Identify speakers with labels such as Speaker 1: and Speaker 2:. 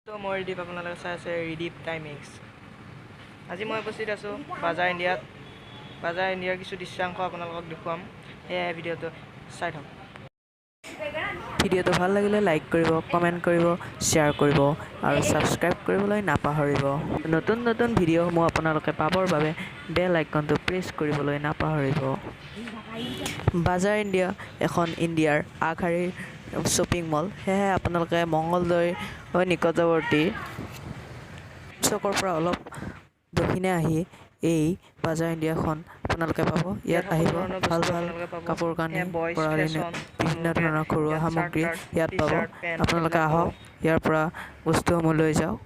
Speaker 1: তো মই ৰিদীপ আপোনালোকে চাই আছে ৰিদীপ টাইমিংছ। আজি মই উপস্থিত আছোঁ বাজাৰ ইণ্ডিয়াত। বাজাৰ ইণ্ডিয়াৰ কিছু দৃশ্যাংশ আপোনালোকক দেখুৱাম, সেয়াই ভিডিঅ'টো চাই থাকক। ভিডিঅ'টো ভাল লাগিলে লাইক কৰিব, কমেণ্ট কৰিব, শ্বেয়াৰ কৰিব আৰু ছাবস্ক্ৰাইব কৰিবলৈ নাপাহৰিব। নতুন নতুন ভিডিঅ'সমূহ আপোনালোকে পাবৰ বাবে বেল আইকনটো প্ৰেছ কৰিবলৈ নাপাহৰিব। বাজাৰ ইণ্ডিয়া এখন ইণ্ডিয়াৰ আগশাৰীৰ শ্বপিং মল, সেয়েহে আপোনালোকে মংগলদৈ নিকটৱৰ্তী চকৰ পৰা অলপ দক্ষিণে আহি এই বাজাৰ ইণ্ডিয়াখন আপোনালোকে পাব। ইয়াত আহিব ভাল ভাল কাপোৰ কানি পৰা বিভিন্ন ধৰণৰ ঘৰুৱা সামগ্ৰী ইয়াত পাব। আপোনালোকে আহক, ইয়াৰ পৰা বস্তুসমূহ লৈ যাওক।